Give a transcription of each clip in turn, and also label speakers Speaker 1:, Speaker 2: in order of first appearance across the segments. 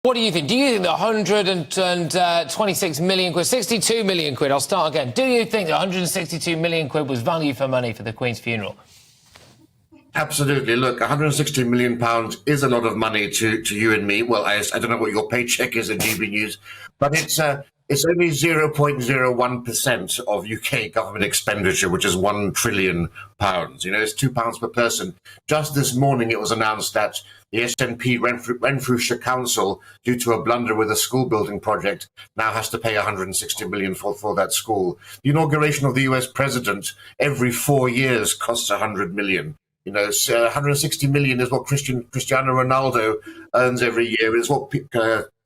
Speaker 1: What do you think? Do you think that 126 million quid, 62 million quid, I'll start again. Do you think that 162 million quid was value for money for the Queen's funeral?
Speaker 2: Absolutely. Look, 160 million pounds is a lot of money to you and me. Well, I don't know what your paycheck is at GB News, but it's only 0.01% of UK government expenditure, which is £1 trillion. You know, it's £2 per person. Just this morning, it was announced that the SNP Renfrewshire Council, due to a blunder with a school building project, now has to pay 160 million for that school. The inauguration of the US president every 4 years costs 100 million. You know, so 160 million is what Cristiano Ronaldo earns every year. It's what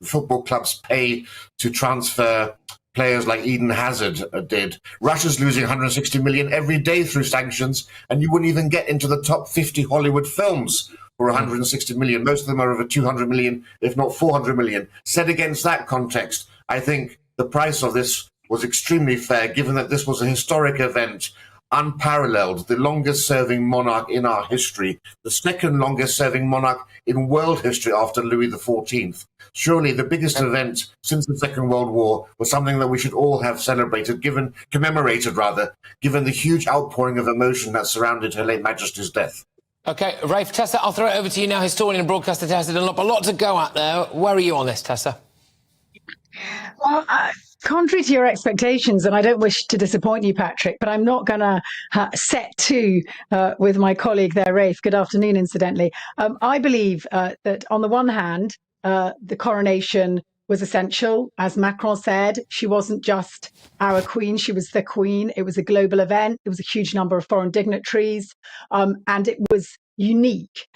Speaker 2: football clubs pay to transfer players like Eden Hazard did. Russia's losing 160 million every day through sanctions, and you wouldn't even get into the top 50 Hollywood films for 160 million. Most of them are over 200 million, if not 400 million. Set against that context, I think the price of this was extremely fair, given that this was a historic event, unparalleled, the longest serving monarch in our history, the second longest serving monarch in world history after Louis XIV. Surely the biggest event since the Second World War was something that we should all have commemorated, given the huge outpouring of emotion that surrounded Her late Majesty's death.
Speaker 1: OK, Rafe, Tessa, I'll throw it over to you now, historian and broadcaster Tessa Dunlop. A lot to go at there. Where are you on this, Tessa?
Speaker 3: Well, contrary to your expectations, and I don't wish to disappoint you, Patrick, but I'm not going to set to with my colleague there, Rafe. Good afternoon, incidentally. I believe that on the one hand, the coronation was essential. As Macron said, she wasn't just our queen, she was the queen. It was a global event. There was a huge number of foreign dignitaries, and it was unique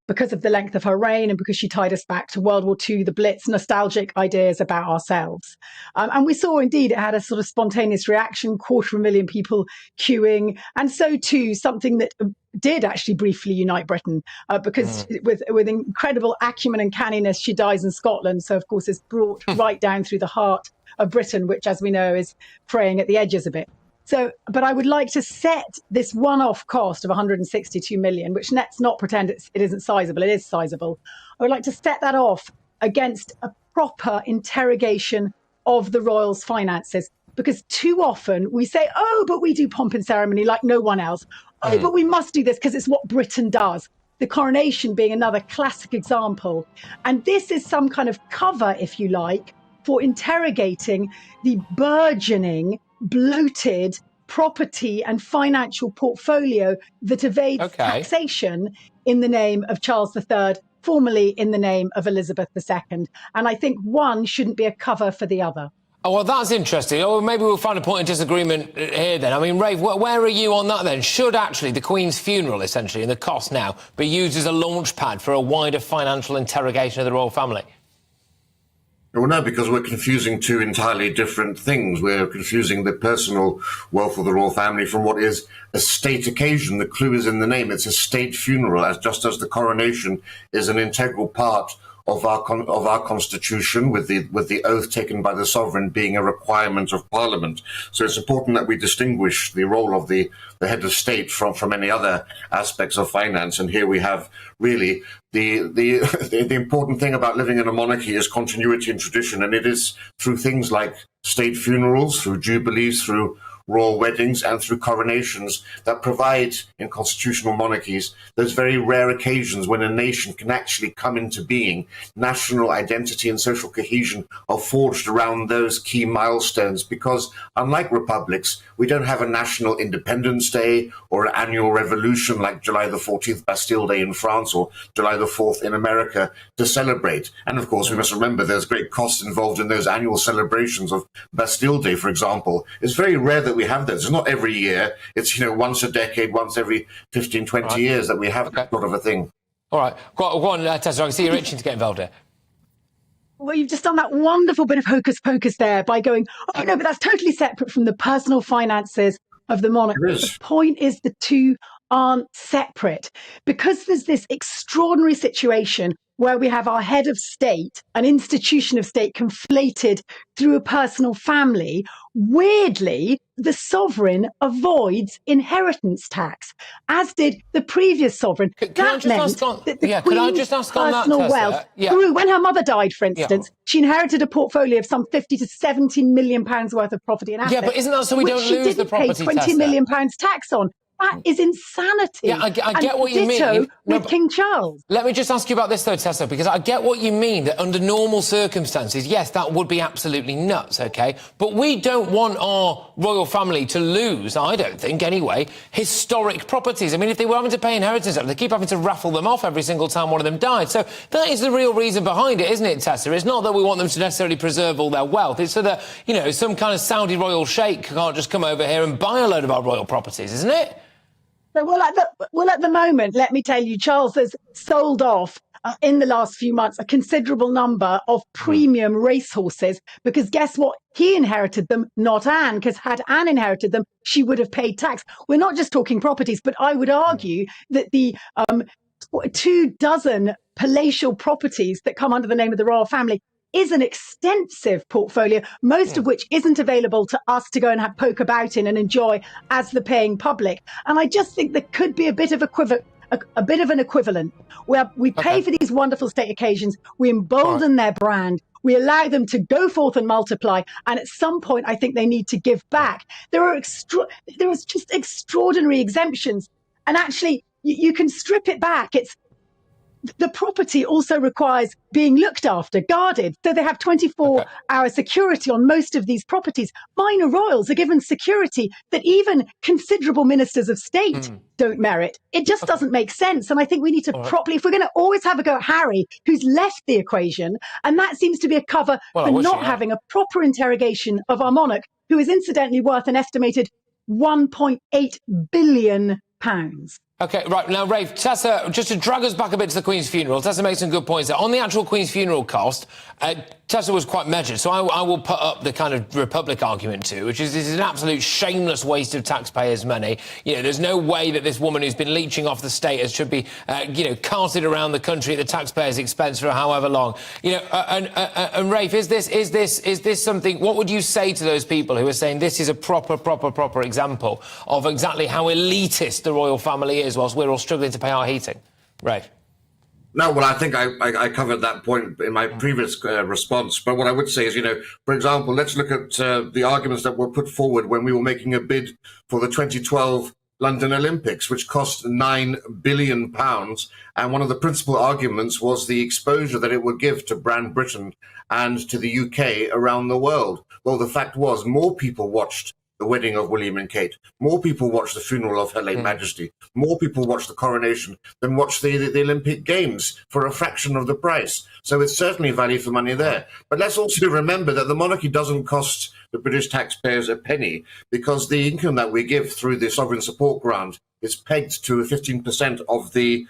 Speaker 3: because of the length of her reign and because she tied us back to World War II, the Blitz, nostalgic ideas about ourselves. And we saw indeed it had a sort of spontaneous reaction, 250,000 people queuing, and so too something that did actually briefly unite Britain because with incredible acumen and canniness, she dies in Scotland. So, of course, it's brought right down through the heart of Britain, which, as we know, is fraying at the edges a bit. So, but I would like to set this one-off cost of 162 million, which let's not pretend it isn't sizable. It is sizable. I would like to set that off against a proper interrogation of the royals' finances, because too often we say, oh, but we do pomp and ceremony like no one else. Oh, but we must do this because it's what Britain does. The coronation being another classic example. And this is some kind of cover, if you like, for interrogating the burgeoning, bloated property and financial portfolio that evades taxation in the name of Charles III, formerly in the name of Elizabeth II. And I think one shouldn't be a cover for the other.
Speaker 1: Oh, well, that's interesting. Oh, maybe we'll find a point of disagreement here then. I mean, Rafe, where are you on that then? Should actually the Queen's funeral, essentially, and the cost now, be used as a launch pad for a wider financial interrogation of the royal family?
Speaker 2: Well, no, because we're confusing two entirely different things. We're confusing the personal wealth of the royal family from what is a state occasion. The clue is in the name. It's a state funeral, just as the coronation is an integral part of our constitution, with the oath taken by the sovereign being a requirement of Parliament. So it's important that we distinguish the role of the head of state from any other aspects of finance. And here we have really the important thing about living in a monarchy is continuity and tradition, and it is through things like state funerals, through jubilees, through royal weddings and through coronations that provide, in constitutional monarchies, those very rare occasions when a nation can actually come into being. National identity and social cohesion are forged around those key milestones because, unlike republics, we don't have a national Independence Day or an annual revolution like July the 14th, Bastille Day in France, or July the 4th in America to celebrate. And of course, we must remember there's great costs involved in those annual celebrations of Bastille Day, for example. It's very rare that we have this. It's not every year. It's, once a decade, once every 15, 20 years that we have that sort of a thing.
Speaker 1: All right. Go on, Tessa. I can see you're itching to get involved here.
Speaker 3: Well, you've just done that wonderful bit of hocus pocus there by going, oh, no, but that's totally separate from the personal finances of the monarch. The point is the two aren't separate, because there's this extraordinary situation where we have our head of state, an institution of state, conflated through a personal family. Weirdly, the sovereign avoids inheritance tax, as did the previous sovereign.
Speaker 1: Can I
Speaker 3: That
Speaker 1: just
Speaker 3: meant
Speaker 1: ask on-
Speaker 3: that the
Speaker 1: yeah, can I
Speaker 3: Queen's
Speaker 1: just ask on that,
Speaker 3: personal
Speaker 1: Tessa?
Speaker 3: wealth
Speaker 1: Yeah.
Speaker 3: grew. When her mother died, for instance, she inherited a portfolio of some 50 to 70 million pounds worth of property and assets.
Speaker 1: Yeah, but isn't that so we
Speaker 3: which
Speaker 1: don't
Speaker 3: she
Speaker 1: lose the
Speaker 3: didn't pay
Speaker 1: property,
Speaker 3: 20
Speaker 1: Tessa?
Speaker 3: million pounds tax on. That is insanity.
Speaker 1: Yeah, I get what you
Speaker 3: ditto
Speaker 1: mean. No,
Speaker 3: with King Charles.
Speaker 1: Let me just ask you about this, though, Tessa, because I get what you mean, that under normal circumstances, yes, that would be absolutely nuts, OK? But we don't want our royal family to lose, I don't think, anyway, historic properties. I mean, if they were having to pay inheritance, they keep having to raffle them off every single time one of them died. So that is the real reason behind it, isn't it, Tessa? It's not that we want them to necessarily preserve all their wealth. It's so that, you know, some kind of Saudi royal sheikh can't just come over here and buy a load of our royal properties, isn't it?
Speaker 3: So, well, at the moment, let me tell you, Charles has sold off in the last few months a considerable number of premium racehorses, because guess what? He inherited them, not Anne, because had Anne inherited them, she would have paid tax. We're not just talking properties, but I would argue that the 24 palatial properties that come under the name of the royal family is an extensive portfolio, most of which isn't available to us to go and poke about in and enjoy as the paying public. And I just think there could be a bit of an equivalent where we pay for these wonderful state occasions, we embolden their brand, we allow them to go forth and multiply, and at some point I think they need to give back. There are just extraordinary exemptions, and actually you can strip it back. The property also requires being looked after, guarded. So they have 24-hour security on most of these properties. Minor royals are given security that even considerable ministers of state don't merit. It just doesn't make sense. And I think we need to properly, if we're going to always have a go at Harry, who's left the equation, and that seems to be a cover for not having a proper interrogation of our monarch, who is incidentally worth an estimated £1.8 billion.
Speaker 1: OK, right, now, Rafe, Tessa, just to drag us back a bit to the Queen's funeral, Tessa makes some good points there. On the actual Queen's funeral cost, Tessa was quite measured, so I will put up the kind of Republic argument too, which is this is an absolute shameless waste of taxpayers' money. You know, there's no way that this woman who's been leeching off the state should be, carted around the country at the taxpayers' expense for however long. You know, and Rafe, is this something? What would you say to those people who are saying this is a proper example of exactly how elitist the royal family is, whilst we're all struggling to pay our heating? Rafe?
Speaker 2: No, well, I think I covered that point in my previous response. But what I would say is, for example, let's look at the arguments that were put forward when we were making a bid for the 2012 London Olympics, which cost £9 billion. And one of the principal arguments was the exposure that it would give to brand Britain and to the UK around the world. Well, the fact was more people watched the wedding of William and Kate. More people watched the funeral of Her Late Majesty. More people watched the coronation than watched the Olympic Games for a fraction of the price. So it's certainly value for money there. But let's also remember that the monarchy doesn't cost the British taxpayers a penny, because the income that we give through the sovereign support grant is pegged to 15% of the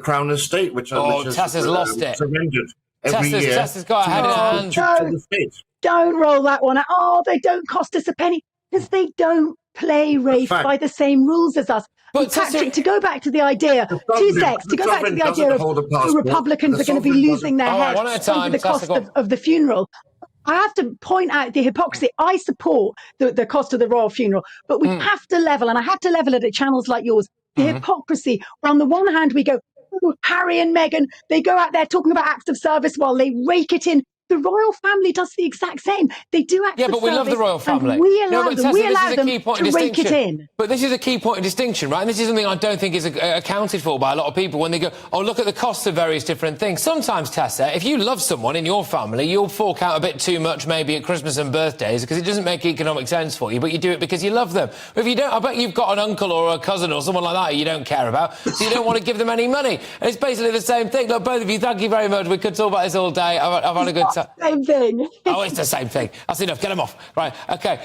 Speaker 2: Crown estate, which
Speaker 1: Tessa's lost it.
Speaker 2: Surrendered every year.
Speaker 1: Tessa's got her head in her hands.
Speaker 3: Don't roll that one out. Oh, they don't cost us a penny, because they don't play, Rafe, by the same rules as us. But Patrick, to go back to the idea, to go back to the idea of the Republicans are going to be losing their heads over the cost of the funeral. I have to point out the hypocrisy. I support the cost of the royal funeral, but we have to level, and I have to level it at channels like yours, the hypocrisy. On the one hand, we go, oh, Harry and Meghan, they go out there talking about acts of service while they rake it in. The royal family does the exact same. They do acts of service. Yeah, but we love the royal family. We allow them to rake it in.
Speaker 1: But this is a key point of distinction, right? And this is something I don't think is accounted for by a lot of people when they go, oh, look at the costs of various different things. Sometimes, Tessa, if you love someone in your family, you'll fork out a bit too much maybe at Christmas and birthdays because it doesn't make economic sense for you, but you do it because you love them. But if you don't, I bet you've got an uncle or a cousin or someone like that you don't care about, so you don't want to give them any money. And it's basically the same thing. Look, both of you, thank you very much. We could talk about this all day. I've had a good time.
Speaker 3: Same thing.
Speaker 1: Oh, it's the same thing. That's enough. Get them off. Right. OK.